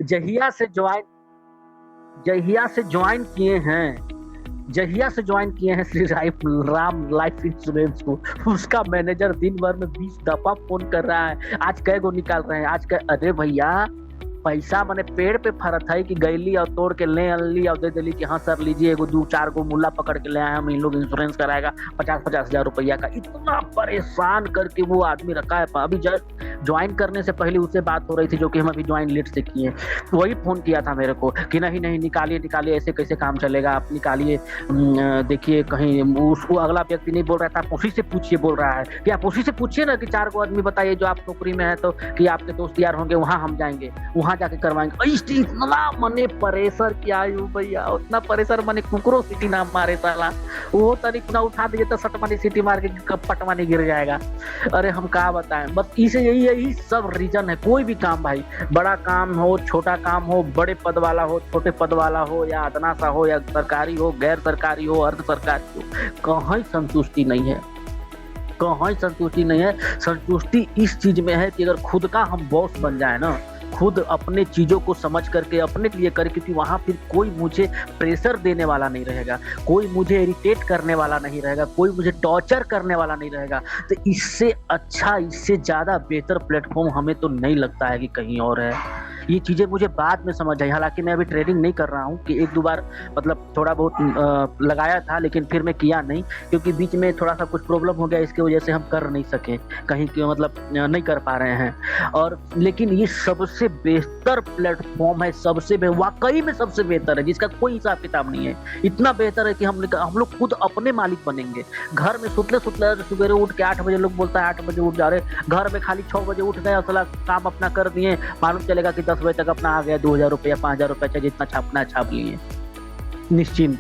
जहिया से ज्वाइन जहिया से ज्वाइन किए हैं जहिया से ज्वाइन किए हैं श्री राम लाइफ इंश्योरेंस को, उसका मैनेजर दिन भर में 20 दफा फोन कर रहा है, आज कै गो निकाल रहे हैं, आज कै। अरे भैया पैसा मने पेड़ पे फरत है कि गैली और तोड़ के ले ली और दे दिली कि हाँ सर लीजिए, एगो 2-4 गो मुल्ला पकड़ के ले आए हम, इन लोग इंश्योरेंस कराएगा 50-50 हजार रुपया का। इतना परेशान करके वो आदमी रखा है। अभी ज्वाइन करने से पहले उससे बात हो रही थी, जो कि हम अभी ज्वाइन लेट से किए, वही फोन किया था मेरे को कि नहीं नहीं निकालिए, ऐसे कैसे काम चलेगा, आप निकालिए, देखिए कहीं उसको अगला व्यक्ति नहीं बोल रहा था, आप उसी से पूछिए बोल रहा है कि आप उसी से पूछिए ना कि 4 गो आदमी बताइए जो आप नौकरी में है तो कि आपके दोस्त यार होंगे, वहाँ हम जाएंगे, वहाँ जाके करवाएंगे। इतना मने प्रेशर क्या भैया, उतना प्रेशर मने कुकरो सीटी ना मारे साला, वो तरीक ना उठा दीजिए तो सटमानी सीटी मार के पटमानी गिर जाएगा। अरे हम क्या बताएं, बस इसे यही सब रीजन है। कोई भी काम भाई, बड़ा काम हो छोटा काम हो, बड़े पद वाला हो छोटे पद वाला हो, या अदना सा हो या सरकारी हो गैर सरकारी हो अर्ध सरकारी हो, कहीं संतुष्टि नहीं है, कहीं संतुष्टि नहीं है। संतुष्टि इस चीज में है कि अगर खुद का हम बॉस बन जाए ना, खुद अपने चीजों को समझ करके अपने लिए करे, क्योंकि वहां फिर कोई मुझे प्रेशर देने वाला नहीं रहेगा, कोई मुझे इरिटेट करने वाला नहीं रहेगा, कोई मुझे टॉर्चर करने वाला नहीं रहेगा। तो इससे अच्छा, इससे ज्यादा बेहतर प्लेटफॉर्म हमें तो नहीं लगता है कि कहीं और है। ये चीजें मुझे बाद में समझ आई, हालांकि मैं अभी ट्रेडिंग नहीं कर रहा हूँ, कि 1-2 बार मतलब थोड़ा बहुत लगाया था, लेकिन फिर मैं किया नहीं, क्योंकि बीच में थोड़ा सा कुछ प्रॉब्लम हो गया, इसकी वजह से हम कर नहीं सके, कहीं के मतलब नहीं कर पा रहे हैं। और लेकिन ये सबसे बेहतर प्लेटफॉर्म है, वाकई में सबसे बेहतर है, जिसका कोई हिसाब किताब नहीं है। इतना बेहतर है कि हम लोग खुद अपने मालिक बनेंगे। घर में सुतले सवेरे उठ के 8 बजे, लोग बोलता है 8 बजे उठ जा रहे, घर में खाली 6 बजे उठ गए और काम अपना कर दिए, मालूम चलेगा कि 10 बजे तक अपना आ गया 2000 रुपया 5000 रुपया, चाहे जितना छापना है छाप लिए निश्चिंत।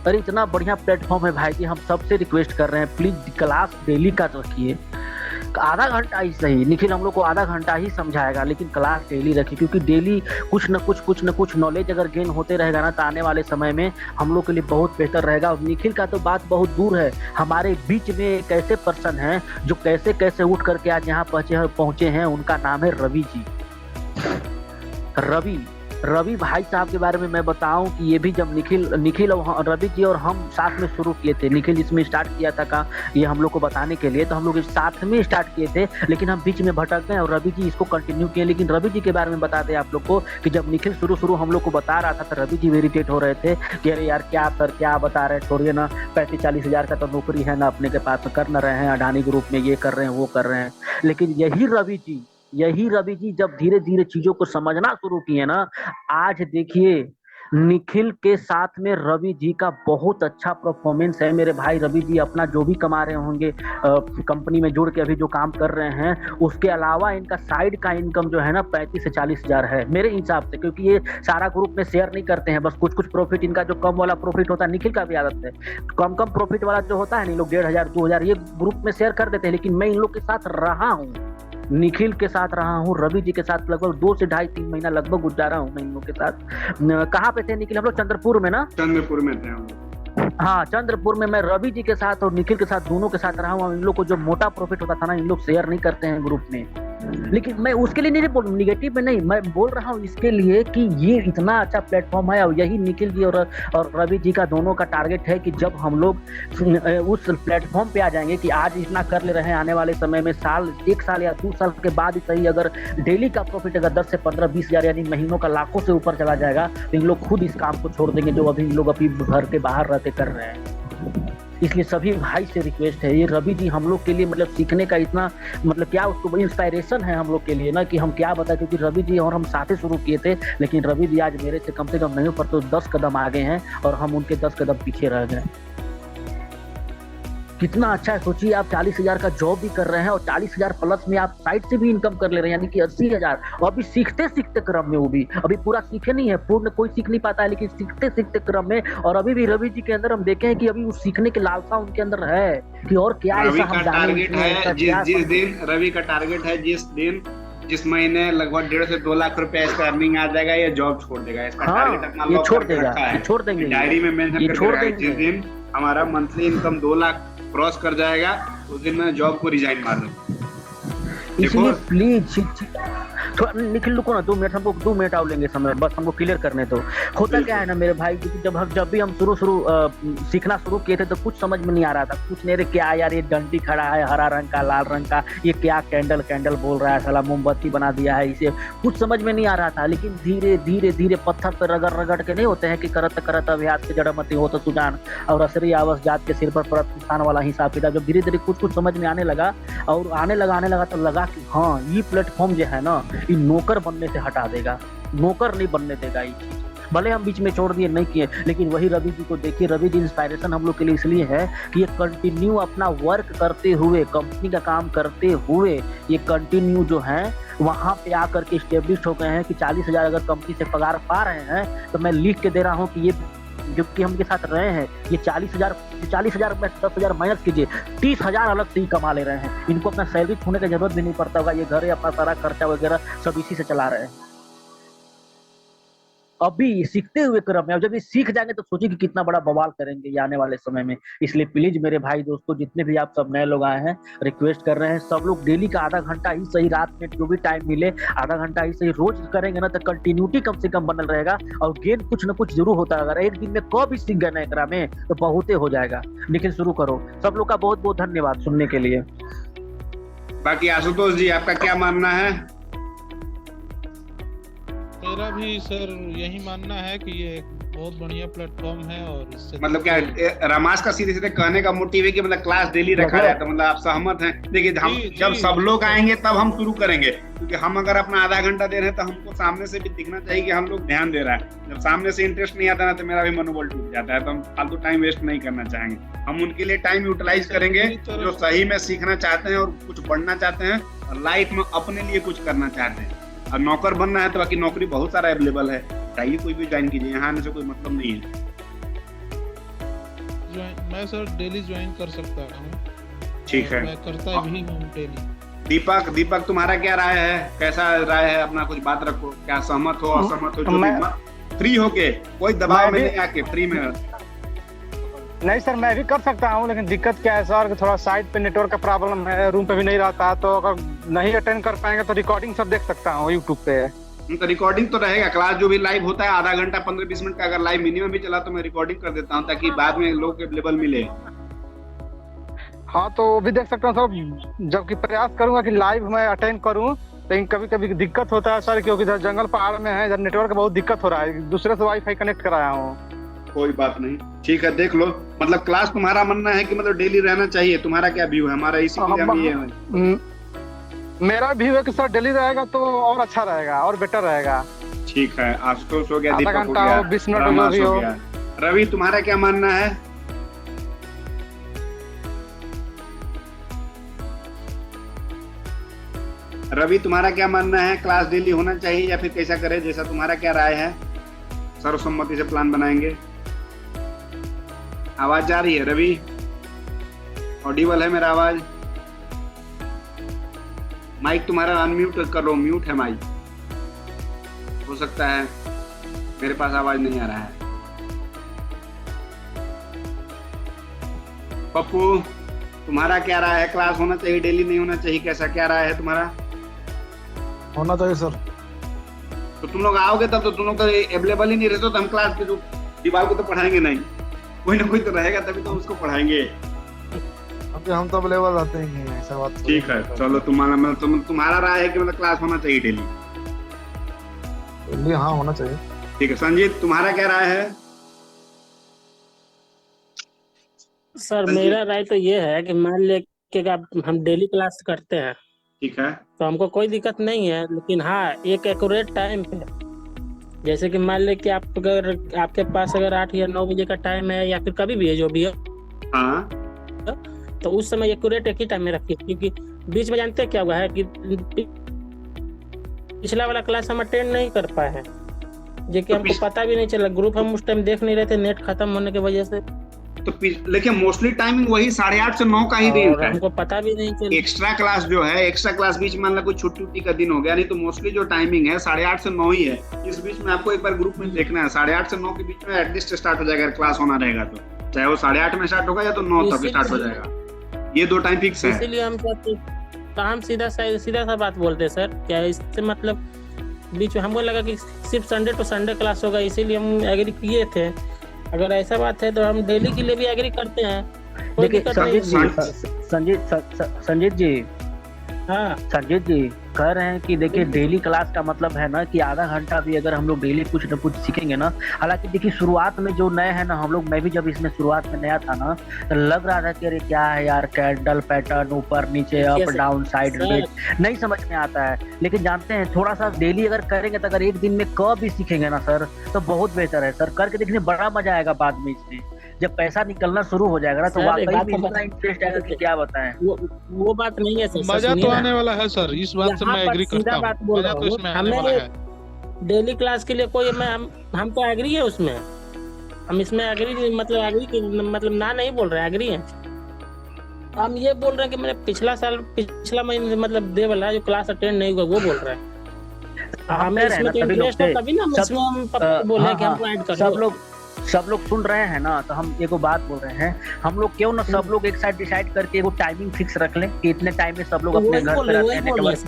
अरे इतना बढ़िया प्लेटफॉर्म है भाई कि हम सबसे रिक्वेस्ट कर रहे हैं, प्लीज क्लास डेली का रखिए, आधा घंटा ही सही, निखिल हम लोग को आधा घंटा ही समझाएगा, लेकिन क्लास डेली रखिए, क्योंकि डेली कुछ न कुछ नॉलेज अगर गेन होते रहेगा ना, तो आने वाले समय में हम लोग के लिए बहुत बेहतर रहेगा। और निखिल का तो बात बहुत दूर है, हमारे बीच में एक ऐसे पर्सन है जो कैसे उठ करके आज यहाँ पहुंचे हैं, उनका नाम है रवि जी। रवि भाई साहब के बारे में मैं बताऊं कि ये भी जब निखिल और रवि जी और हम साथ में शुरू किए थे, निखिल जिसमें स्टार्ट किया था का ये हम लोग को बताने के लिए, तो हम लोग साथ में स्टार्ट किए थे, लेकिन हम बीच में भटक गए और रवि जी इसको कंटिन्यू किए। लेकिन रवि जी के बारे में बता दें आप लोग को कि जब निखिल शुरू हम लोग को बता रहा था, तो रवि जी इरिटेट हो रहे थे कि अरे यार क्या सर क्या बता रहे हैं, छोड़िए ना, 35-40 हजार का तो नौकरी है ना अपने के पास, कर न रहे हैं, अडानी ग्रुप में ये कर रहे हैं वो कर रहे हैं। लेकिन यही रवि जी जब धीरे धीरे चीजों को समझना शुरू किए ना, आज देखिए निखिल के साथ में रवि जी का बहुत अच्छा परफॉर्मेंस है। मेरे भाई रवि जी अपना जो भी कमा रहे होंगे कंपनी में जुड़ के अभी जो काम कर रहे हैं, उसके अलावा इनका साइड का इनकम जो है ना 35 से 40 हजार है मेरे हिसाब से, क्योंकि ये सारा ग्रुप में शेयर नहीं करते हैं, बस कुछ प्रॉफिट इनका जो कम वाला प्रॉफिट होता है, निखिल का भी आदत है, कम प्रॉफिट वाला जो होता है, लोग 1500-2000 ये ग्रुप में शेयर कर देते हैं। लेकिन मैं इन लोग के साथ रहा हूँ, निखिल के साथ रहा हूँ, रवि जी के साथ लगभग 2 से 2.5-3 महीना लगभग गुजारा हूँ मैं इन लोग के साथ। कहाँ पे थे निखिल हम लोग? चंद्रपुर में ना? चंद्रपुर में थे हम। हाँ चंद्रपुर में मैं रवि जी के साथ और निखिल के साथ दोनों के साथ रहा हूँ। इन लोग को जो मोटा प्रॉफिट होता था ना, इन लोग शेयर नहीं करते हैं ग्रुप में, लेकिन मैं उसके लिए नहीं बोल, निगेटिव में नहीं, मैं बोल रहा हूँ इसके लिए कि ये इतना अच्छा प्लेटफॉर्म है। और यही निखिल जी और रवि जी का दोनों का टारगेट है कि जब हम लोग उस प्लेटफॉर्म पे आ जाएंगे कि आज इतना कर ले रहे हैं, आने वाले समय में 1 साल या 2 साल के बाद ही सही, अगर डेली का प्रॉफिट अगर 10 से 15-20 हजार यानी महीनों का लाखों से ऊपर चला जाएगा, तो इन लोग खुद इस काम को छोड़ देंगे जो अभी इन लोग अभी घर के बाहर रहते कर रहे हैं। इसलिए सभी भाई से रिक्वेस्ट है, ये रवि जी हम लोग के लिए मतलब सीखने का इतना मतलब क्या उसको इंस्पायरेशन है हम लोग के लिए ना, कि हम क्या बताएं, क्योंकि रवि जी और हम साथ ही शुरू किए थे, लेकिन रवि जी आज मेरे से कम नहीं पर तो 10 कदम आगे हैं और हम उनके 10 कदम पीछे रह गए। कितना अच्छा है, सोचिए आप 40 हजार का जॉब भी कर रहे हैं और 40 हजार प्लस में आप साइड से भी इनकम कर ले रहे हैं, यानी कि 80 हजार, और अभी सीखते क्रम में, वो भी अभी पूरा सीखे नहीं है, पूर्ण कोई सीख नहीं पाता है, लेकिन सीखते क्रम में। और अभी भी रवि जी के अंदर हम देखे हैं कि अभी उस सीखने की लालसा उनके अंदर है कि और क्या ऐसा हम जाने। जिस दिन रवि का टारगेट है, जिस महीने लगभग 1.5 से 2 लाख रुपया इसका अर्निंग आ जाएगा, ये जॉब छोड़ देगा। इसका टारगेट अपना ये छोड़ देंगे, डायरी में मेंशन करके, जिस दिन हमारा मंथली इनकम 2 लाख क्रॉस कर जाएगा, उस दिन मैं जॉब को रिजाइन मार दूं। इसलिए प्लीज थोड़ा निखिल रुको ना 2 मिनट, हमको 2 मिनट और लेंगे समय, बस हमको क्लियर करने दो। होता क्या है ना मेरे भाई, क्योंकि जब भी हम शुरू सीखना शुरू किए थे तो कुछ समझ में नहीं आ रहा था, कुछ नहीं, क्या यार ये डंडी खड़ा है हरा रंग का लाल रंग का, ये क्या कैंडल कैंडल बोल रहा है, साला मोमबत्ती बना दिया है इसे, कुछ समझ में नहीं आ रहा था। लेकिन धीरे धीरे धीरे पत्थर पर रगड़ रगड़ के नहीं होते हैं कि करत करत अभ्यास के जड़मती हो तो सुजान, और असरी आवास जात के सिर पर परत स्थान वाला हिसाब किताब, जब धीरे धीरे कुछ कुछ समझ में आने लगा और आने लगा तो लगा कि हाँ ये प्लेटफॉर्म जो है ना ये नौकर बनने से हटा देगा, नौकर नहीं बनने देगा ये चीज। भले हम बीच में छोड़ दिए नहीं किए, लेकिन वही रवि जी को देखिए, रवि जी इंस्पायरेशन हम लोग के लिए इसलिए है कि ये कंटिन्यू अपना वर्क करते हुए, कंपनी का काम करते हुए, ये कंटिन्यू जो है वहां पे आकर के स्टेब्लिश हो गए हैं कि 40,000 अगर कंपनी से पगार पा रहे हैं तो मैं लिख के दे रहा हूँ कि ये जो कि हम के साथ रहे हैं ये 40,000 में 10,000 माइनस कीजिए, 30,000 अलग से ही कमा ले रहे हैं। इनको अपना सैलरी छोड़ने की जरूरत भी नहीं पड़ता होगा, ये घर है अपना सारा खर्चा वगैरह सब इसी से चला रहे हैं। अभी सीखते हुए क्रम में, अब जब ये सीख जाएंगे तो सोचिए कि कितना बड़ा बवाल करेंगे ये आने वाले समय में। इसलिए प्लीज मेरे भाई दोस्तों, जितने भी आप सब नए लोग आए हैं, रिक्वेस्ट कर रहे हैं सब लोग डेली का आधा घंटा ही सही, रात में जो भी टाइम मिले आधा घंटा ही सही रोज करेंगे ना तो कंटिन्यूटी कम से कम बनल रहेगा और गेन कुछ ना कुछ जरूर होता है। अगर एक दिन में कभी सीख गए ना एकरा में तो बहुते हो जाएगा। लेकिन शुरू करो। सब लोग का बहुत बहुत धन्यवाद सुनने के लिए। बाकी आशुतोष जी आपका क्या मानना है? मेरा भी सर यही मानना है कि ये एक बहुत बढ़िया प्लेटफॉर्म है और इससे मतलब क्या रमास का सीधे सीधे कहने का मोटिव है कि मतलब क्लास डेली रखा जाए, तो मतलब आप सहमत हैं? देखिए हम जब सब लोग आएंगे तब हम शुरू करेंगे, क्योंकि हम अगर अपना आधा घंटा दे रहे हैं तो हमको सामने से भी दिखना चाहिए कि हम लोग ध्यान दे रहा है। जब सामने से इंटरेस्ट नहीं आता ना तो मेरा भी मनोबल टूट जाता है, तो हम फालतू टाइम वेस्ट नहीं करना चाहेंगे। हम उनके लिए टाइम यूटिलाइज करेंगे जो सही में सीखना चाहते हैं और कुछ बढ़ना चाहते हैं और लाइफ में अपने लिए कुछ करना चाहते हैं। और नौकर बनना है तो बाकी नौकरी बहुत सारा अवेलेबल है, चाहिए कोई भी ज्वाइन कीजिए, यहाँ आने से कोई मतलब नहीं है। मैं सर डेली ज्वाइन कर सकता हूँ। ठीक है, मैं करता भी हूँ डेली। दीपक तुम्हारा क्या राय है? कैसा राय है? अपना कुछ बात रखो, क्या सहमत हो असहमत हो, जो भी फ्री होके, कोई दबाव में नहीं आके, फ्री में। नहीं सर मैं भी कर सकता हूँ, लेकिन दिक्कत क्या है सर कि थोड़ा साइड पे नेटवर्क का प्रॉब्लम है, रूम पे भी नहीं रहता, तो अगर नहीं अटेंड कर पाएंगे तो रिकॉर्डिंग सब देख सकता हूँ यूट्यूब पे। तो रिकॉर्डिंग तो रहेगा, क्लास जो भी लाइव होता है आधा घंटा 15-20 मिनट का अगर लाइव मिनिमम भी चला तो मैं रिकॉर्डिंग कर देता हूँ ताकि बाद में लोग अवेलेबल मिले। हाँ तो वो भी देख सकता हूँ सर, जबकि प्रयास करूंगा कि लाइव मैं अटेंड करूँ, लेकिन कभी कभी दिक्कत होता है सर, क्योंकि इधर जंगल पहाड़ में है, इधर नेटवर्क बहुत दिक्कत हो रहा है, दूसरे से वाईफाई कनेक्ट कराया हूँ। कोई बात नहीं, ठीक है देख लो। मतलब क्लास तुम्हारा मानना है कि मतलब डेली रहना चाहिए, तुम्हारा क्या व्यू है? हमारा इसी मेरा व्यू है कि सर डेली रहेगा तो और अच्छा रहेगा और बेटर रहेगा। ठीक है, आशुतोष हो गया, दीपक हो घंटा गया, 20 मिनट हो गया। रवि तुम्हारा क्या मानना है? रवि तुम्हारा क्या मानना है? क्लास डेली होना चाहिए या फिर कैसा करे? जैसा तुम्हारा क्या राय है? सर्वसम्मति से प्लान बनाएंगे। आवाज जा रही है रवि? ऑडिबल है मेरा आवाज? माइक तुम्हारा अनम्यूट कर लो, म्यूट है माइक, हो सकता है मेरे पास आवाज नहीं आ रहा है। पप्पू तुम्हारा क्या राय है? क्लास होना चाहिए डेली नहीं होना चाहिए, कैसा क्या राय है तुम्हारा? होना चाहिए सर। तो तुम लोग आओगे तब तो तुम लोग तो अवेलेबल ही नहीं रहते, तो हम क्लास के जो दीवार को तो पढ़ाएंगे नहीं, कोई ना कोई तो रहेगा तभी तो उसको पढ़ाएंगे। अभी हम तो अवेलेबल रहते ही नहीं, ऐसा बात। ठीक है चलो, तुम्हारा राय है कि मतलब क्लास होना चाहिए डेली? हाँ होना चाहिए। ठीक है, संजीत तुम्हारा क्या राय है? सर मेरा राय तो ये है कि मान ले कि हम डेली क्लास करते हैं, ठीक है, तो हमको कोई दिक्कत नहीं है, लेकिन हाँ एक एक्यूरेट टाइम पे, जैसे कि मान ले कि आप अगर आपके पास अगर 8 या 9 बजे का टाइम है या फिर कभी भी है जो भी है, हाँ, तो उस समय एक्यूरेट एक ही टाइम में रखिए, क्योंकि बीच में जानते क्या हुआ है कि पिछला वाला क्लास हम अटेंड नहीं कर पाए हैं, जो कि हमको पता भी नहीं चला, ग्रुप हम उस टाइम देख नहीं रहे थे नेट खत्म होने की वजह से। तो लेकिन मोस्टली टाइमिंग वही 8:30 से 9 का ही रेंज है, हमको पता भी नहीं चला। एक्स्ट्रा क्लास जो है, एक्स्ट्रा क्लास बीच में मान लो कोई छुट्टी का दिन हो गया, नहीं तो मोस्टली जो टाइमिंग है 8:30 से 9 ही है। इस बीच में आपको एक बार ग्रुप में देखना है, 8:30 से 9 के बीच में एटलीस्ट स्टार्ट हो जाएगा, क्लास होना रहेगा तो, चाहे वो 8:30 में स्टार्ट होगा या तो 9 तक स्टार्ट हो जाएगा, ये 2 टाइम फिक्स है। इसीलिए हम हम सीधा सा बात बोलते हैं सर। क्या इससे मतलब बीच में हमको लगा कि सिर्फ संडे टू संडे क्लास होगा, इसीलिए हम एग्री किए थे। अगर ऐसा बात है तो हम डेली के लिए भी एग्री करते हैं, कोई देखिए दिक्कत नहीं। संजीत जी हाँ संजीत जी कह रहे हैं कि देखिए डेली क्लास का मतलब है ना कि आधा घंटा भी अगर हम लोग डेली कुछ न कुछ सीखेंगे ना। हालांकि देखिए शुरुआत में जो नए हैं ना हम लोग, मैं भी जब इसमें शुरुआत में नया था ना तो लग रहा था कि अरे क्या है यार, कैंडल पैटर्न ऊपर नीचे अप डाउन साइड नहीं समझ में आता है। लेकिन जानते हैं थोड़ा सा डेली अगर करेंगे तो अगर एक दिन में क भी सीखेंगे ना सर तो बहुत बेहतर है सर। करके देखने बड़ा मजा आएगा बाद में इसमें, जब पैसा निकलना शुरू हो जाएगा ना तो वाकई में इतना इंटरेस्ट आएगा कि क्या बताएं। वो बात नहीं है सर, मजा तो आने वाला है सर, इस बात से मैं एग्री करता हूँ। मजा तो इसमें आने वाला है। डेली क्लास के लिए कोई हम तो एग्री है उसमें, हम इसमें एग्री मतलब ना नहीं बोल रहे हैं, एग्री है। हम ये बोल रहे हैं कि मैंने पिछला महीने मतलब दे वाला जो क्लास अटेंड नहीं हुआ वो बोल रहे हैं। हमें इसमें तो इंटरेस्ट है तभी ना हम बोले कि हमको ऐड कर सब लोग सुन रहे हैं ना, तो हम एगो बात बोल रहे हैं, हम लोग क्यों ना सब लोग एक साइड डिसाइड करके एगो टाइमिंग फिक्स रख लें कि इतने टाइम में सब लोग अपने घर पे रहते हैं नेटवर्क।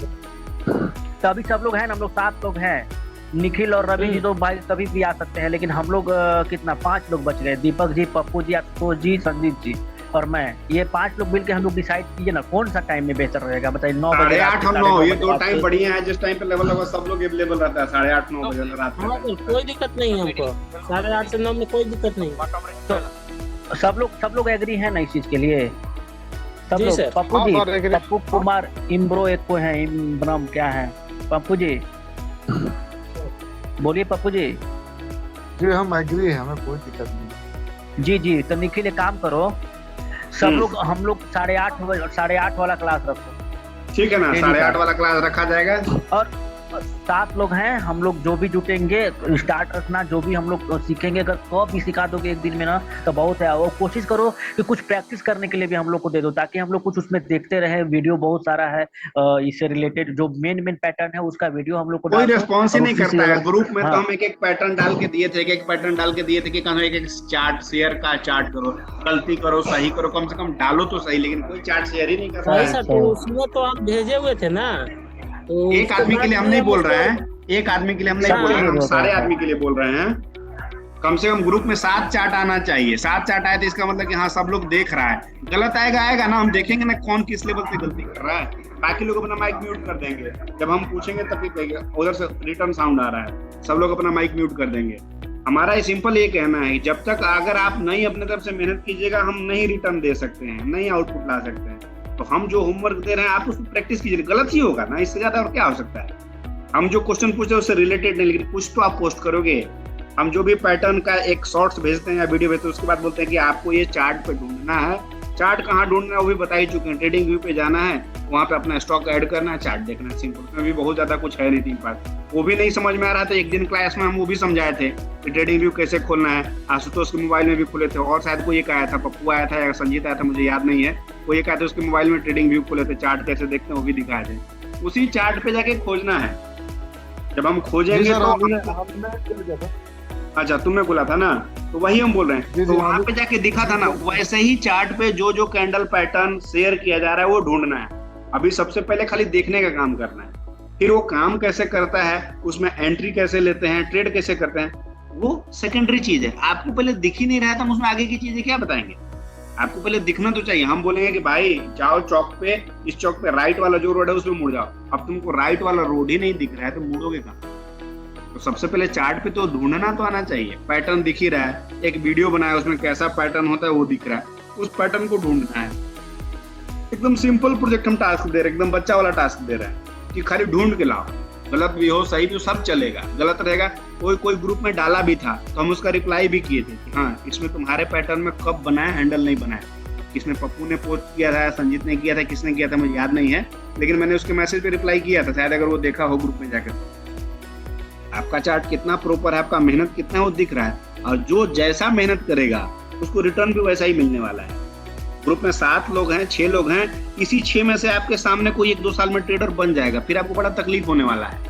तो अभी सब लोग हैं ना, हम लोग 7 लोग हैं। निखिल और रवि जी तो भाई कभी भी आ सकते हैं, लेकिन हम लोग कितना 5 लोग बच गए, दीपक जी, पप्पू जी, आशुतोष जी, संजीत जी और मैं। ये 5 लोग मिलकर हम लोग डिसाइड कीजिए ना कौन सा टाइम में बेहतर रहेगा, बताइए। 9 बजे 8 और 9 ये दो टाइम बढ़िया है, जिस टाइम पे लेवल होगा सब लोग अवेलेबल रहता है 8:30 9 बजे रात में। कोई दिक्कत नहीं है हमको, 8:30 से 9 में कोई दिक्कत नहीं। तो सब लोग एग्री है ना इस चीज के लिए? सब लोग? पप्पू जी, पप्पू कुमार इम्ब्रो एक को है, इम्ब्रम क्या है पप्पू जी? बोलिए पप्पू जी। जी हम एग्री है, हमें कोई दिक्कत नहीं। जी तो निखिल एक काम करो, सब लोग हम लोग 8:30 वाला क्लास रखो, ठीक है ना? 8:30 वाला क्लास रखा जाएगा। और 7 लोग हैं हम लोग, जो भी जुटेंगे स्टार्ट रखना, जो भी हम लोग सीखेंगे अगर को भी सिखा दोगे एक दिन में ना तो बहुत है। और कोशिश करो कि कुछ प्रैक्टिस करने के लिए भी हम लोग को दे दो, ताकि हम लोग कुछ उसमें देखते रहे। वीडियो बहुत सारा है इससे रिलेटेड, जो मेन पैटर्न है उसका वीडियो हम लोग को कोई रिस्पॉन्स ही नहीं करता है ग्रुप में। हाँ। तो हम एक पैटर्न डाल के दिए थे, एक पैटर्न डाल के दिए थे कि कहीं एक चार्ट शेयर का चार्ट करो, गलती करो सही करो, कम से कम डालो तो सही, लेकिन कोई चार्ट शेयर ही नहीं कर रहा है। तो उसमें तो आप भेजे हुए थे ना, तो एक आदमी के लिए हम नहीं बोल रहे हैं, एक आदमी के लिए हम नहीं बोल रहे हैं, हम सारे आदमी के लिए बोल रहे हैं। कम से कम ग्रुप में 7 चार्ट आना चाहिए। 7 चार्ट आए तो इसका मतलब कि हाँ सब लोग देख रहा है। गलत आएगा ना, हम देखेंगे ना कौन किस लेवल पे गलती कर रहा है। बाकी लोग अपना माइक म्यूट कर देंगे, जब हम पूछेंगे तभी कहेंगे उधर से रिटर्न साउंड आ रहा है, सब लोग अपना माइक म्यूट कर देंगे। हमारा ये सिंपल ये कहना है, जब तक अगर आप नहीं अपने तरफ से मेहनत कीजिएगा हम नहीं रिटर्न दे सकते हैं, नहीं आउटपुट ला सकते हैं। तो हम जो होमवर्क दे रहे हैं आप उसको प्रैक्टिस कीजिए, गलत ही होगा ना, इससे ज्यादा और क्या हो सकता है। हम जो क्वेश्चन पूछते हैं उससे रिलेटेड नहीं, लेकिन कुछ तो आप पोस्ट करोगे। हम जो भी पैटर्न का एक शॉर्ट्स भेजते हैं या वीडियो भेजते हैं उसके बाद बोलते हैं कि आपको ये चार्ट पे ढूंढना है। चार्ट कहाँ ढूंढना है वो भी बता ही चुके हैं, ट्रेडिंग व्यू पे जाना है, वहाँ पे अपना स्टॉक ऐड करना है, चार्ट देखना है, सिंपल। उसमें भी बहुत ज्यादा कुछ है नहीं, 3 पार्ट। वो भी नहीं समझ में आ रहा था, एक दिन क्लास में हम वो भी समझाए थे कि ट्रेडिंग व्यू कैसे खोलना है। आशुतोष के मोबाइल में भी खुले थे, और शायद कोई एक आया था, पप्पू आया था या संजीत आया था, मुझे याद नहीं है। वो एक आया था, उसके मोबाइल में ट्रेडिंग व्यू खुले थे, चार्ट कैसे देखते हैं वो भी दिखाए थे। उसी चार्ट पे जाके खोजना है। जब हम खोजेंगे तो अच्छा तुमने बोला था ना, तो वही हम बोल रहे हैं। तो वहां पे जाके दिखा था ना, वैसे ही चार्ट पे जो कैंडल पैटर्न शेयर किया जा रहा है वो ढूंढना है। अभी सबसे पहले खाली देखने का काम करना है, फिर वो काम कैसे करता है, उसमें एंट्री कैसे लेते हैं, ट्रेड कैसे करते हैं, वो सेकेंडरी चीज है। आपको पहले दिख ही नहीं रहा था, हम उसमें आगे की चीजें क्या बताएंगे? आपको पहले दिखना तो चाहिए। हम बोलेंगे कि भाई जाओ चौक पे, इस चौक पे राइट वाला जो रोड है उसमें मुड़ जाओ। अब तुमको राइट वाला रोड ही नहीं दिख रहा है तो मुड़ोगे कहाँ? तो सबसे पहले चार्ट पे तो ढूंढना तो आना चाहिए। पैटर्न दिख ही रहा है, एक वीडियो बनाया उसमें कैसा पैटर्न होता है वो दिख रहा है, उस पैटर्न को ढूंढना है। एकदम सिंपल प्रोजेक्ट हम टास्क दे रहे हैं, एकदम बच्चा वाला टास्क दे रहे हैं कि खाली ढूंढ के लाओ। गलत भी हो सही भी हो सब चलेगा, गलत रहेगा। कोई ग्रुप में डाला भी था तो हम उसका रिप्लाई भी किए थे कि हाँ इसमें तुम्हारे पैटर्न में कब बनाया, हैंडल नहीं बनाया। किसने पप्पू ने पोस्ट किया था, संजीत ने किया था, किसने किया था मुझे याद नहीं है, लेकिन मैंने उसके मैसेज पे रिप्लाई किया था, शायद अगर वो देखा हो ग्रुप में जाकर। आपका चार्ट कितना प्रॉपर है, आपका मेहनत कितना वो दिख रहा है, और जो जैसा मेहनत करेगा उसको रिटर्न भी वैसा ही मिलने वाला है। ग्रुप में 7 लोग हैं, 6 लोग हैं, इसी 6 में से आपके सामने कोई 1-2 साल में ट्रेडर बन जाएगा, फिर आपको बड़ा तकलीफ होने वाला है।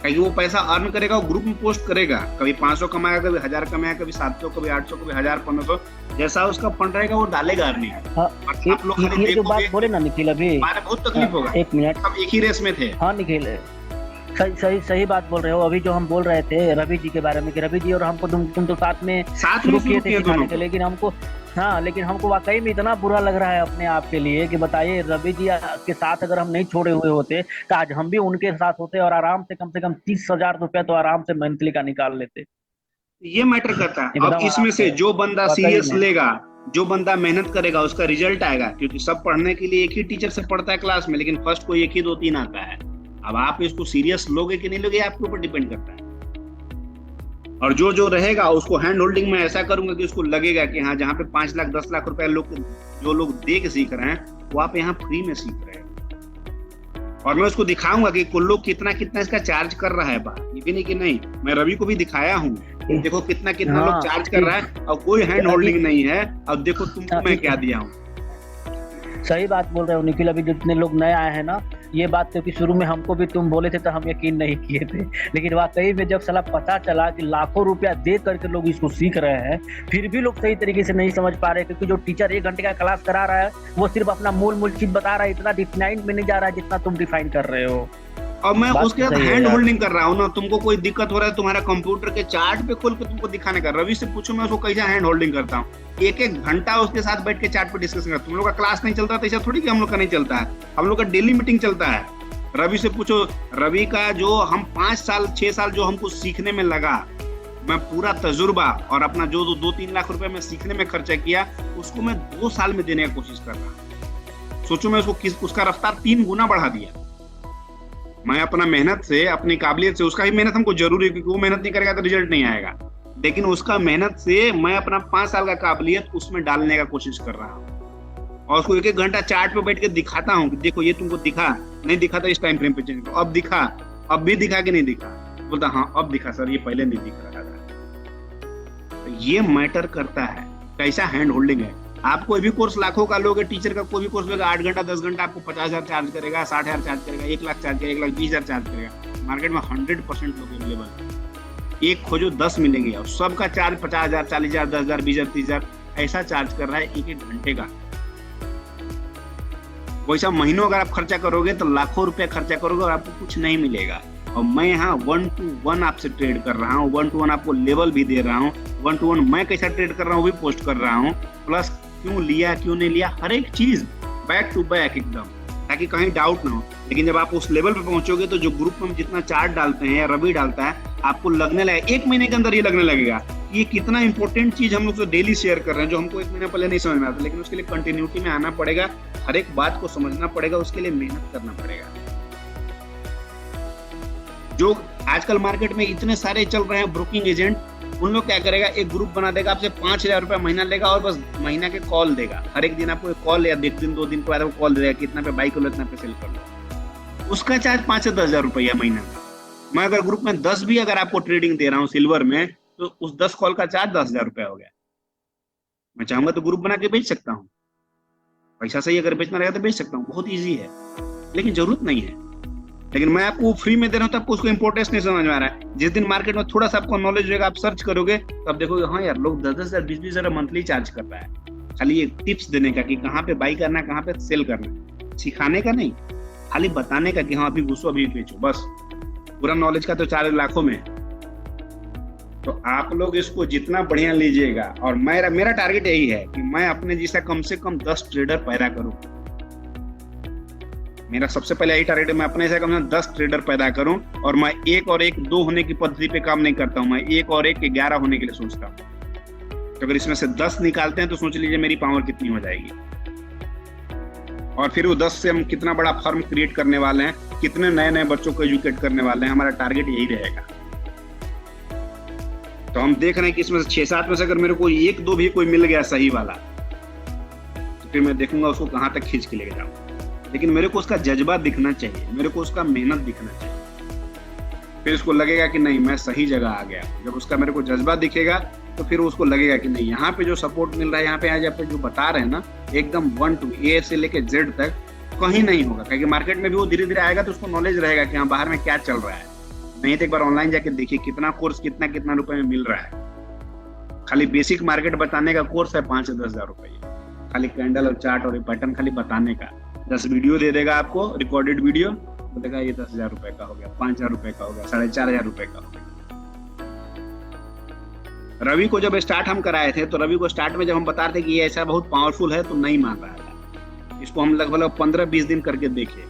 क्योंकि वो पैसा अर्न करेगा, वो ग्रुप में पोस्ट करेगा, कभी 500 कमाएगा, कभी 1000 कमाएगा, कभी 700, कभी 800, कभी 1000, 1500, जैसा उसका फंड रहेगा वो डालेगा अर्निंग। हाँ, आप लोग खाली ये जो बात देखोगे, बोले ना निखिल अभी, हमारे बहुत तकलीफ होगा। एक मिनट, सब एक ही रेस में थे। हाँ निखिल सही बात बोल रहे हो। अभी जो हम बोल रहे थे रवि जी के बारे में कि रवि जी और हमको तुम तो साथ में शुरू किए थे सिखाने के, लेकिन हमको वाकई में इतना बुरा लग रहा है अपने आप के लिए कि बताइए रवि जी के साथ अगर हम नहीं छोड़े हुए होते तो आज हम भी उनके साथ होते और आराम से कम 30,000 रुपया तो आराम से मंथली का निकाल लेते। ये मैटर करता है। अब इसमें से जो बंदा सीरियस लेगा, जो बंदा मेहनत करेगा, उसका रिजल्ट आएगा। क्योंकि सब पढ़ने के लिए एक ही टीचर से पढ़ता है क्लास में, लेकिन फर्स्ट को 1 ही 2 3 आता है। अब आप इसको सीरियस लोगे कि नहीं लोगे आपके ऊपर डिपेंड करता है। और जो रहेगा उसको हैंड होल्डिंग में ऐसा करूंगा कि उसको लगेगा कि हाँ, जहाँ पे 5 लाख 10 लाख रुपए जो लोग दे के सीख रहे हैं वो आप यहाँ फ्री में सीख रहे हैं। और मैं उसको दिखाऊंगा कि कुल लोग कितना इसका चार्ज कर रहा है। बात ये भी नहीं कि नहीं, मैं रवि को भी दिखाया हूँ, देखो कितना लोग चार्ज कर रहा है और कोई हैंड होल्डिंग नहीं है। अब देखो तुमको मैं क्या दिया हूँ। सही बात बोल रहे हो निखिल। अभी जितने लोग नए आए हैं ना, ये बात क्योंकि शुरू में हमको भी तुम बोले थे तो हम यकीन नहीं किए थे, लेकिन वाकई में जब साला पता चला कि लाखों रुपया दे करके लोग इसको सीख रहे हैं, फिर भी लोग सही तरीके से नहीं समझ पा रहे। क्योंकि जो टीचर 1 घंटे का क्लास करा रहा है वो सिर्फ अपना मूल चीज बता रहा है, इतना डिफाइन में नहीं जा रहा है जितना तुम डिफाइन कर रहे हो। और मैं उसके साथ हैंड होल्डिंग कर रहा हूँ ना। तुमको कोई दिक्कत हो रहा है, तुम्हारा कंप्यूटर के चार्ट पे खोल के तुमको दिखाने का, रवि से पूछो मैं उसको कैसे हैंड होल्डिंग करता हूँ। 1 घंटा उसके साथ बैठ के चार्ट पे डिस्कशन करता हूँ। तुम लोग का क्लास नहीं चलता तो ऐसा थोड़ी कि हम लोग का नहीं चलता है, हम लोग का डेली मीटिंग चलता है। रवि से पूछो, रवि का जो हम 5 साल 6 साल जो हमको सीखने में लगा, मैं पूरा तजुर्बा और अपना जो 2-3 लाख रुपए में सीखने में खर्चा किया, उसको मैं 2 साल में देने की कोशिश कर रहा हूँ। सोचो मैं उसको उसका रफ्तार 3 गुना बढ़ा दिया। मैं अपना मेहनत से, अपनी काबिलियत से, उसका ही मेहनत हमको जरूरी है क्योंकि वो मेहनत नहीं करेगा तो रिजल्ट नहीं आएगा, लेकिन उसका मेहनत से मैं अपना 5 साल का काबिलियत उसमें डालने का कोशिश कर रहा हूँ। और उसको 1 घंटा चार्ट पे बैठ के दिखाता हूँ कि देखो ये तुमको दिखा, नहीं दिखा तो इस टाइम फ्रेम पे चेंज करो, अब दिखा, अब भी दिखा कि नहीं दिखा, बोलता हाँ अब दिखा सर, ये पहले नहीं दिख रहा था। तो ये मैटर करता है कैसा हैंड होल्डिंग है। आप कोई भी कोर्स लाखों का लोगे, टीचर का कोई भी कोर्स लोगे, 8 घंटा 10 घंटा आपको 50,000 चार्ज करेगा, 60,000 चार्ज करेगा, 1 लाख चार्ज करेगा, 1,20,000 चार्ज करेगा। मार्केट में 100% लोग अवेलेबल है। एक खोजो 10 मिलेंगे और सबका चार्ज 50,000, 40,000, 10,000, 20,000, 30,000 ऐसा चार्ज कर रहा है 1 घंटे का। वैसा महीनों अगर आप खर्चा करोगे तो लाखों रुपया खर्चा करोगे और आपको कुछ नहीं मिलेगा। और मैं यहाँ 1-to-1 आपसे ट्रेड कर रहा हूँ, 1-to-1 आपको लेवल भी दे रहा हूँ, 1-to-1 मैं कैसा ट्रेड कर रहा हूँ वो भी पोस्ट कर रहा हूँ, प्लस क्यों लिया क्यों नहीं लिया, हर एक चीज बैक टू बैक एकदम, ताकि कहीं डाउट ना हो। लेकिन जब आप उस लेवल पे पहुंचोगे तो जो ग्रुप में जितना चार्ट डालते हैं या रवि डालता है, आपको लगने लगेगा 1 महीने के अंदर ये लगने लगेगा कि ये कितना इंपॉर्टेंट चीज हम लोग तो डेली शेयर कर रहे हैं, जो हमको 1 महीने पहले नहीं समझ में आता। लेकिन उसके लिए कंटिन्यूटी में आना पड़ेगा, हर एक बात को समझना पड़ेगा, उसके लिए मेहनत करना पड़ेगा। जो आजकल मार्केट में इतने सारे चल रहे हैं ब्रोकिंग एजेंट, उन लोग क्या करेगा, एक ग्रुप बना देगा, आपसे 5,000 रुपया महीना लेगा और बस महीना के कॉल देगा। हर एक दिन आपको एक कॉल या 1 दिन 2 दिन के बाद आपको कॉल देगा, कितना पे बाई करो, इतना पे सेल कर लो। उसका चार्ज 5 से 10,000 रुपया महीना का। मैं अगर ग्रुप में 10 भी अगर आपको ट्रेडिंग दे रहा हूँ सिल्वर में, तो उस 10 कॉल का चार्ज 10,000 रुपया हो गया। मैं चाहूंगा तो ग्रुप बना के बेच सकता हूँ, पैसा सही अगर बेचना रहेगा तो बेच सकता हूँ, बहुत ईजी है, लेकिन जरूरत नहीं है। लेकिन मैं आपको फ्री में दे रहा हूँ तो आपको उसको इंपॉर्टेंस नहीं समझ में आ रहा है। जिस दिन मार्केट में थोड़ा सा आपको नॉलेज होगा, आप सर्च करोगे तो आप देखोगे हाँ यार लोग 10,000 20,000 मंथली चार्ज कर रहा है, खाली ये टिप्स देने का कि कहाँ पे बाई करना है, कहाँ पे सेल करना है, सिखाने का नहीं, खाली बताने का कि हाँ अभी घुसो अभी बेचो, बस। पूरा नॉलेज का तो 4 लाखों में। तो आप लोग इसको जितना बढ़िया लीजिएगा, और मेरा टारगेट यही है कि मैं अपने जैसा कम से कम 10 ट्रेडर पैदा करूं। मेरा सबसे पहले यही टारगेट है, मैं अपने से कम से कम 10 ट्रेडर पैदा करूं। और मैं 1 और 1 2 होने की पद्धति पे काम नहीं करता हूं, मैं 1 और 1 11 होने के लिए सोचता हूं। तो अगर इसमें से 10 निकालते हैं तो सोच लीजिए मेरी पावर कितनी हो जाएगी। और फिर वो 10 से हम कितना बड़ा फर्म क्रिएट करने वाले हैं, कितने नए नए बच्चों को एजुकेट करने वाले हैं, हमारा टारगेट यही रहेगा। तो हम देख रहे हैं कि इसमें से 6-7 में से अगर मेरे को 1-2 भी कोई मिल गया सही वाला, तो फिर मैं देखूंगा उसको कहाँ तक खींच के लेके जाऊंगा। लेकिन मेरे को उसका जज्बा दिखना चाहिए, मेरे को उसका मेहनत दिखना चाहिए। फिर उसको लगेगा कि नहीं मैं सही जगह आ गया। जब उसका मेरे को जज्बा दिखेगा तो फिर उसको लगेगा कि नहीं यहाँ पे जो सपोर्ट मिल रहा है, यहाँ पे आज आप जो बता रहे हैं ना, एकदम 1 to A से लेके Z तक कहीं नहीं होगा। क्योंकि मार्केट में भी वो धीरे धीरे आएगा तो उसको नॉलेज रहेगा कि हाँ बाहर में क्या चल रहा है। नहीं तो एक बार ऑनलाइन जाके देखिए कितना कोर्स कितना कितना रुपए में मिल रहा है। खाली बेसिक मार्केट बताने का कोर्स है 5 से 10 हजार रुपये, खाली कैंडल और चार्ट और पैटर्न खाली बताने का। 10 वीडियो दे देगा आपको, रिकॉर्डेड वीडियो, बोलेगा ये 10,000 रुपए का हो गया, 5,000 रुपए का हो गया, 4,500 रुपए का हो गया। रवि को जब स्टार्ट हम कराए थे तो रवि को स्टार्ट में जब हम बता रहे थे कि ये ऐसा बहुत पावरफुल है तो नहीं मान रहा था। इसको हम लगभग 15-20 दिन करके देखे,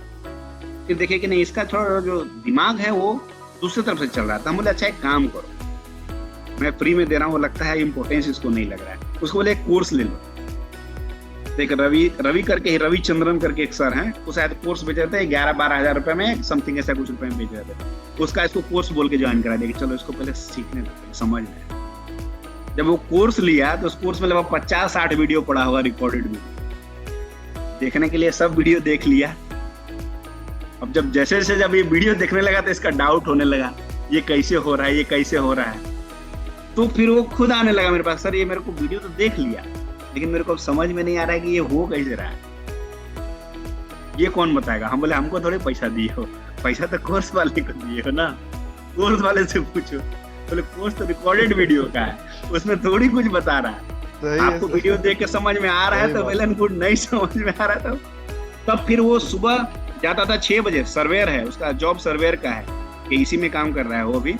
फिर देखे कि नहीं इसका थोड़ा जो दिमाग है वो दूसरी तरफ से चल रहा था। हम बोले अच्छा एक काम करो, मैं फ्री में दे रहा हूँ, वो लगता है इम्पोर्टेंस इसको नहीं लग रहा है, उसको बोले एक कोर्स ले लो। देख रवि करके ही रविचंद्रन करके एक सर हैं, वो शायद कोर्स बेच रहे थे 11-12 हजार रुपए में, समथिंग ऐसा कुछ रुपए में बेच रहे थे। उसका इसको कोर्स बोल के ज्वाइन करा दिया कि चलो इसको पहले सीखने दो, समझ लें। जब वो कोर्स लिया तो उस कोर्स में लगभग 50-60 वीडियो पड़ा होगा, रिकॉर्डेड वीडियो देखने के लिए, सब वीडियो देख लिया। अब जैसे जब ये वीडियो देखने लगा तो इसका डाउट होने लगा, ये कैसे हो रहा है, ये कैसे हो रहा है। तो फिर वो खुद आने लगा मेरे पास, सर ये मेरे को वीडियो तो देख लिया लेकिन मेरे को अब समझ में नहीं आ रहा है कि ये हो कैसे रहा है, ये कौन बताएगा। हम बोले हमको थोड़े पैसा दिए हो, पैसा तो कोर्स वाले को दिए हो ना, कोर्स वाले से पूछो। बोले कोर्स तो रिकॉर्डेड वीडियो का है, उसमें थोड़ी कुछ बता रहा है। आपको वीडियो देख के समझ में आ रहा है तो वेल एंड गुड, नहीं समझ में आ रहा था तब फिर वो सुबह जाता था 6 बजे, सर्वेयर है उसका, जॉब सर्वेयर का है, इसी में काम कर रहा है वो भी।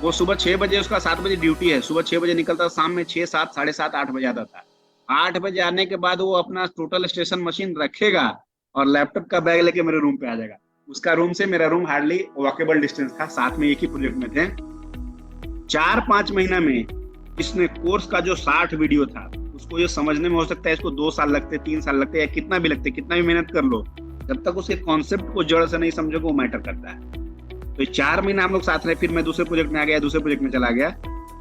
वो सुबह 6 बजे, उसका 7 बजे ड्यूटी है, सुबह 6 बजे निकलता, शाम में 6, 7, 7:30, 8 बजे आता था। 8 बजे आने के बाद वो अपना टोटल स्टेशन मशीन रखेगा और लैपटॉप का बैग लेके मेरे रूम पे आ जाएगा। उसका रूम से मेरा रूम हार्डली वॉकेबल डिस्टेंस था, साथ में एक ही प्रोजेक्ट में थे। 4-5 महीना में इसने कोर्स का जो 60 वीडियो था उसको ये समझने में हो सकता है इसको 2 साल लगते, 3 साल लगते, या कितना भी लगते, कितना भी मेहनत कर लो, जब तक उसके कॉन्सेप्ट को जड़ से नहीं समझोगे वो मैटर करता है। तो 4 महीना हम लोग साथ रहे, फिर मैं दूसरे प्रोजेक्ट में आ गया, दूसरे प्रोजेक्ट में चला गया।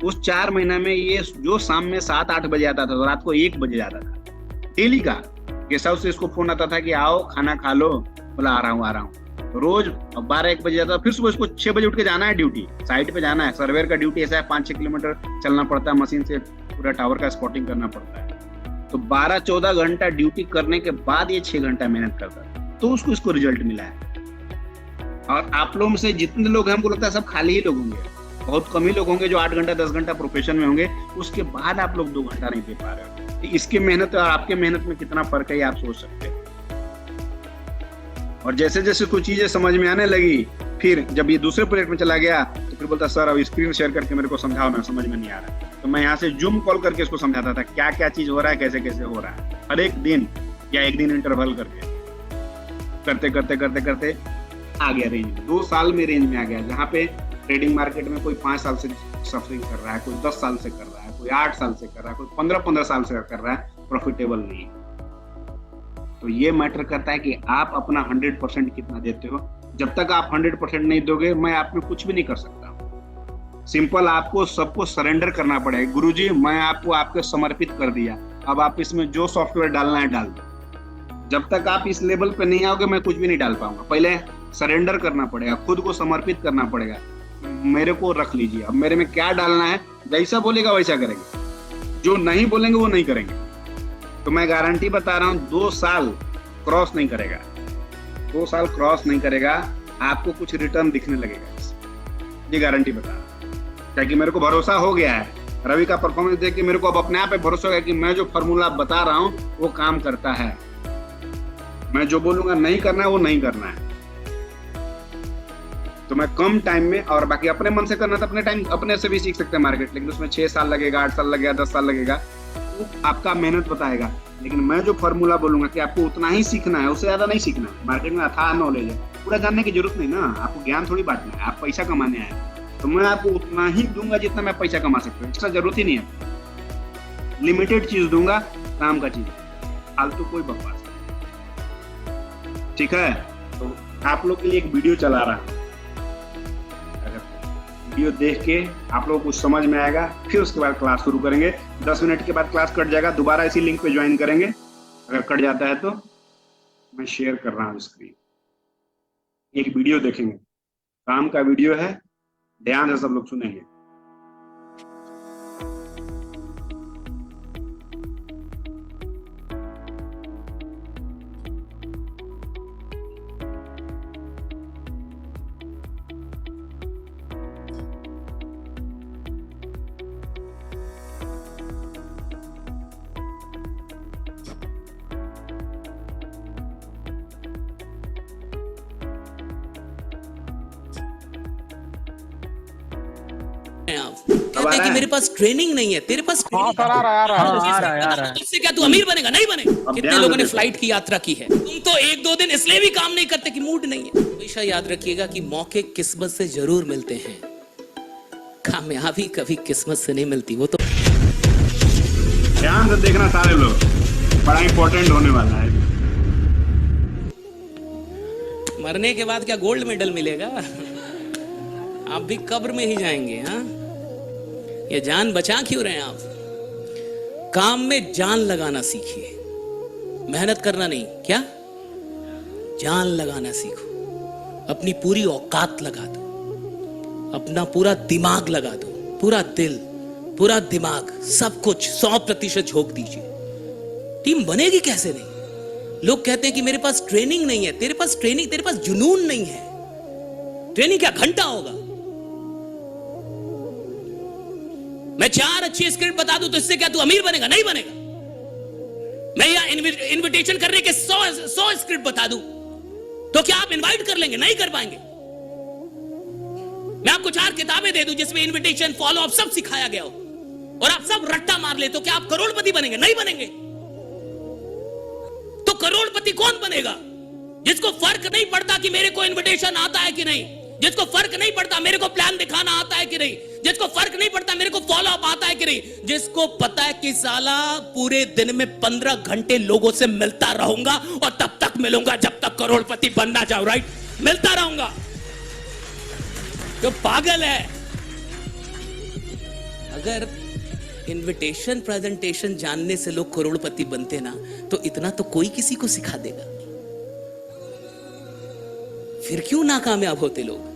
उस 4 महीना में ये जो शाम में 7-8 बजे आता था तो रात को 1 बजे आता था डेली का। गेस्ट हाउस से इसको फोन आता था कि आओ खाना खा लो, बोला आ रहा हूँ। रोज 12-1 बजे जाता, फिर सुबह इसको 6 बजे उठ के जाना है ड्यूटी, साइट पे जाना है। सर्वेयर का ड्यूटी ऐसा है 5-6 किलोमीटर चलना पड़ता है, मशीन से पूरा टावर का स्पॉटिंग करना पड़ता है। तो 12-14 घंटा ड्यूटी करने के बाद ये 6 घंटा मेहनत करता था, तो इसको रिजल्ट मिला है। और आप लोगों में से जितने लोग हैं, हमको लगता है सब खाली ही लोग होंगे, बहुत कम ही लोग होंगे जो 8 घंटा 10 घंटा प्रोफेशन में होंगे, उसके बाद आप लोग 2 घंटा नहीं दे पा रहे हो। इसके मेहनत और आपके मेहनत में कितना फर्क है आप सोच सकते हैं। और जैसे जैसे कुछ चीजें समझ में आने लगी, फिर जब ये दूसरे प्रोजेक्ट में चला गया तो फिर बोलता सर अब स्क्रीन शेयर करके मेरे को समझाओ ना, समझ में नहीं आ रहा। तो मैं यहाँ से जूम कॉल करके इसको समझाता था क्या क्या चीज हो रहा है, कैसे कैसे हो रहा है, हर एक दिन या 1 दिन इंटरवल करके, करते करते करते करते आ गया रेंज। 2 साल में रेंज में आ गया, जहाँ पे ट्रेडिंग मार्केट में कोई 5 साल से सफरिंग कर रहा है, कोई 10 साल से कर रहा है, कोई 8 साल से कर रहा है, कोई 15-15 साल से कर रहा है, प्रॉफिटेबल नहीं। तो ये मैटर करता है कि आप अपना 100% कितना देते हो। जब तक आप 100% नहीं दोगे, मैं आप में कुछ भी नहीं कर सकता। सिंपल आपको सबको सरेंडर करना पड़ेगा। गुरुजी मैं आपको आपके समर्पित कर दिया, अब आप इसमें जो सॉफ्टवेयर डालना है डाल दो। जब तक आप इस लेवल पे नहीं आओगे मैं कुछ भी नहीं डाल पाऊंगा। पहले सरेंडर करना पड़ेगा, खुद को समर्पित करना पड़ेगा। मेरे को रख लीजिए, अब मेरे में क्या डालना है, जैसा बोलेगा वैसा करेंगे, जो नहीं बोलेंगे वो नहीं करेंगे। तो मैं गारंटी बता रहा हूँ 2 साल क्रॉस नहीं करेगा, 2 साल क्रॉस नहीं करेगा, आपको कुछ रिटर्न दिखने लगेगा, ये गारंटी बता रहा हूँ। क्योंकि मेरे को भरोसा हो गया है, रवि का परफॉर्मेंस देख के मेरे को अब अपने आप पे भरोसा हो गया कि मैं जो फॉर्मूला बता रहा हूँ वो काम करता है। मैं जो बोलूंगा नहीं करना है वो नहीं करना है। तो मैं कम टाइम में, और बाकी अपने मन से करना तो अपने टाइम अपने से भी सीख सकते हैं मार्केट, लेकिन उसमें 6 साल लगेगा, 8 साल लगेगा, 10 साल लगेगा, वो आपका मेहनत बताएगा। लेकिन मैं जो फॉर्मूला बोलूंगा कि आपको उतना ही सीखना है, उससे ज्यादा नहीं सीखना है। मार्केट में अथाह नॉलेज है, पूरा जानने की जरूरत नहीं ना, आपको ज्ञान थोड़ी बांटना है, आप पैसा कमाने आए, तो मैं आपको उतना ही दूंगा जितना मैं पैसा कमा सकता हूँ, एक्स्ट्रा जरूरत ही नहीं है। लिमिटेड चीज दूंगा, काम का चीज, फालतू कोई बकवास। ठीक है, तो आप लोग के लिए एक वीडियो चला रहा हूँ, वीडियो देख के आप लोगों को कुछ समझ में आएगा, फिर उसके बाद क्लास शुरू करेंगे। 10 मिनट के बाद क्लास कट जाएगा, दोबारा इसी लिंक पे ज्वाइन करेंगे। अगर कट जाता है तो मैं शेयर कर रहा हूँ स्क्रीन, एक वीडियो देखेंगे, काम का वीडियो है, ध्यान से सब लोग सुनेंगे। आप कहते हैं कि मेरे पास ट्रेनिंग नहीं है, तेरे पास हाँ सर आ रहा आ रहा है। इससे क्या तू अमीर बनेगा? नहीं बनेगा। कितने ध्यान लोगों ने दो। फ्लाइट की यात्रा की है? तुम तो 1-2 दिन इसलिए भी काम नहीं करते कि मूड नहीं है। हमेशा याद रखिएगा कि मौके किस्मत से जरूर मिलते हैं, कामयाबी कभी किस्मत से नहीं मिलती। वो तो ध्यान से देखना सारे लोग, बड़ा इंपॉर्टेंट होने वाला है। मरने के बाद क्या गोल्ड मेडल मिलेगा? आप भी कब्र में ही जाएंगे। हाँ, ये जान बचा क्यों रहे हैं आप? काम में जान लगाना सीखिए, मेहनत करना नहीं। क्या? जान लगाना सीखो, अपनी पूरी औकात लगा दो, अपना पूरा दिमाग लगा दो, पूरा दिल, पूरा दिमाग, सब कुछ 100% झोंक दीजिए। टीम बनेगी कैसे नहीं? लोग कहते हैं कि मेरे पास ट्रेनिंग नहीं है। तेरे पास ट्रेनिंग, तेरे पास जुनून नहीं है। ट्रेनिंग क्या घंटा होगा? मैं 4 अच्छी स्क्रिप्ट बता दूं तो इससे क्या तू अमीर बनेगा? नहीं बनेगा। मैं यहां इनविटेशन करने के 100 स्क्रिप्ट बता दूं तो क्या आप इनवाइट कर लेंगे? नहीं कर पाएंगे। मैं आपको 4 किताबें दे दूं जिसमें इनविटेशन, फॉलो अप सब सिखाया गया हो और आप सब रट्टा मार ले तो क्या आप करोड़पति बनेंगे? नहीं बनेंगे। तो करोड़पति कौन बनेगा? जिसको फर्क नहीं पड़ता कि मेरे को इनविटेशन आता है कि नहीं, जिसको फर्क नहीं पड़ता मेरे को प्लान दिखाना आता है कि नहीं, जिसको फर्क नहीं पड़ता मेरे को फॉलो अप आता है कि नहीं, जिसको पता है कि साला पूरे दिन में 15 घंटे लोगों से मिलता रहूंगा और तब तक मिलूंगा जब तक करोड़पति बनना चाहूं। राइट? मिलता रहूंगा। जो पागल है। अगर इनविटेशन प्रेजेंटेशन जानने से लोग करोड़पति बनते ना, तो इतना तो कोई किसी को सिखा देगा। फिर क्यों नाकामयाब होते लोग?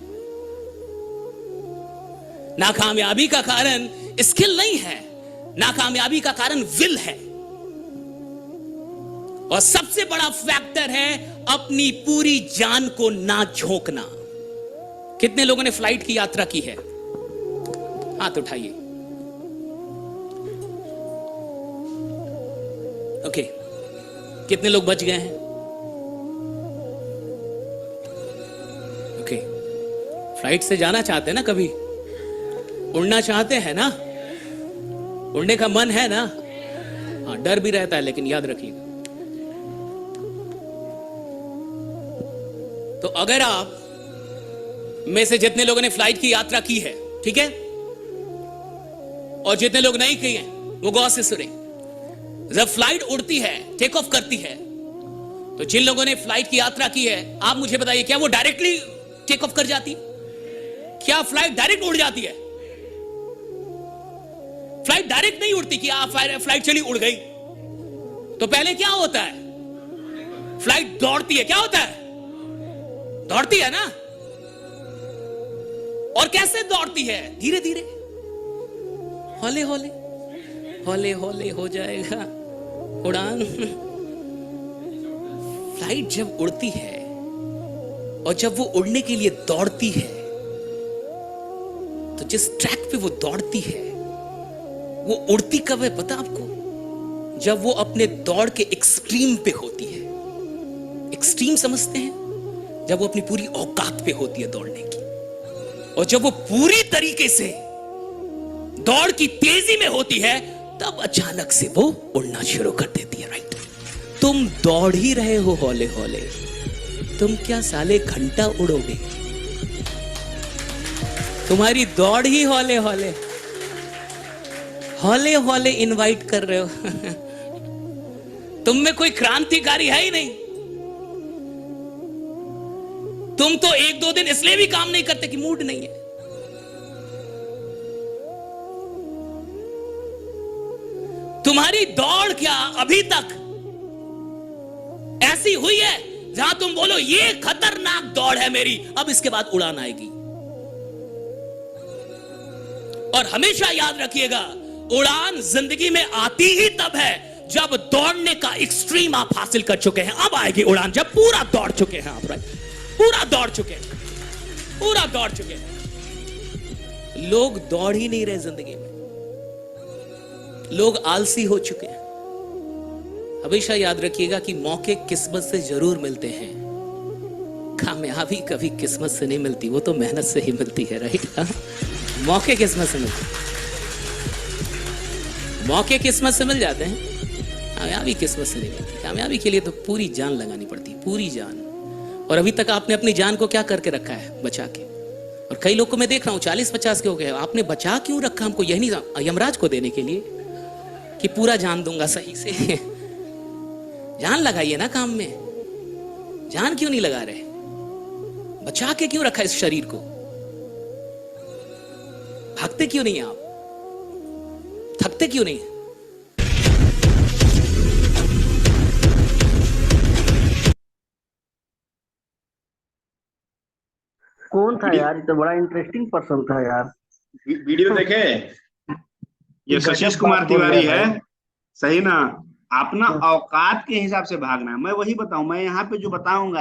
नाकामयाबी का कारण स्किल नहीं है, नाकामयाबी का कारण विल है। और सबसे बड़ा फैक्टर है अपनी पूरी जान को ना झोंकना। कितने लोगों ने फ्लाइट की यात्रा की है? हाथ उठाइए। ओके, कितने लोग बच गए हैं? ओके, फ्लाइट से जाना चाहते हैं ना, कभी उड़ना चाहते हैं ना, उड़ने का मन है ना? हाँ, डर भी रहता है, लेकिन याद रखिएगा, तो अगर आप में से जितने लोगों ने फ्लाइट की यात्रा की है, ठीक है, और जितने लोग नहीं किए हैं वो गौर से सुने। जब फ्लाइट उड़ती है, टेक ऑफ करती है, तो जिन लोगों ने फ्लाइट की यात्रा की है, आप मुझे बताइए, क्या वो डायरेक्टली टेक ऑफ कर जाती है? क्या फ्लाइट डायरेक्ट उड़ जाती है? फ्लाइट डायरेक्ट नहीं उड़ती कि आप फ्लाइट चली उड़ गई। तो पहले क्या होता है? फ्लाइट दौड़ती है। क्या होता है? दौड़ती है ना। और कैसे दौड़ती है? धीरे धीरे, हौले हौले, हौले हौले हो जाएगा उड़ान। फ्लाइट जब उड़ती है और जब वो उड़ने के लिए दौड़ती है, तो जिस ट्रैक पे वो दौड़ती है, वो उड़ती कब है पता आपको? जब वो अपने दौड़ के एक्सट्रीम पे होती है। एक्सट्रीम समझते हैं? जब वो अपनी पूरी औकात पे होती है दौड़ने की, और जब वो पूरी तरीके से दौड़ की तेजी में होती है, तब अचानक से वो उड़ना शुरू कर देती है। राइट? तुम दौड़ ही रहे हो हौले हौले, तुम क्या साले घंटा उड़ोगे? तुम्हारी दौड़ ही हौले हौले, हौले हौले इनवाइट कर रहे हो। तुम में कोई क्रांतिकारी है ही नहीं। तुम तो 1-2 दिन इसलिए भी काम नहीं करते कि मूड नहीं है। तुम्हारी दौड़ क्या अभी तक ऐसी हुई है जहां तुम बोलो ये खतरनाक दौड़ है मेरी, अब इसके बाद उड़ान आएगी? और हमेशा याद रखिएगा, उड़ान जिंदगी में आती ही तब है जब दौड़ने का एक्सट्रीम आप हासिल कर चुके हैं। अब आएगी उड़ान जब पूरा दौड़ चुके हैं आप। राइट? पूरा दौड़ चुके हैं, पूरा दौड़ चुके हैं। लोग दौड़ ही नहीं रहे जिंदगी में, लोग आलसी हो चुके हैं। हमेशा याद रखिएगा कि मौके किस्मत से जरूर मिलते हैं, कामयाबी कभी किस्मत से नहीं मिलती, वो तो मेहनत से ही मिलती है। राइट? मौके किस्मत से मिलते हैं, मौके किस्मत से मिल जाते हैं, कामयाबी किस्मत से नहीं मिलती। कामयाबी के लिए तो पूरी जान लगानी पड़ती है, पूरी जान। और अभी तक आपने अपनी जान को क्या करके रखा है? बचा के। और कई लोग को मैं देख रहा हूँ 40-50 के हो गए, आपने बचा क्यों रखा हमको? यही नहीं, यमराज को देने के लिए कि पूरा जान दूंगा सही से। जान लगाइए ना काम में, जान क्यों नहीं लगा रहे? बचा के क्यों रखा इस शरीर को? भागते क्यों नहीं आप? थकते क्यों नहीं? कौन था यार? ये तो बड़ा इंटरेस्टिंग पर्सन था यार। वीडियो देखे? ये सतीश कुमार तिवारी है, सही ना? अपना औकात के हिसाब से भागना है। मैं वही बताऊं, मैं यहाँ पे जो बताऊंगा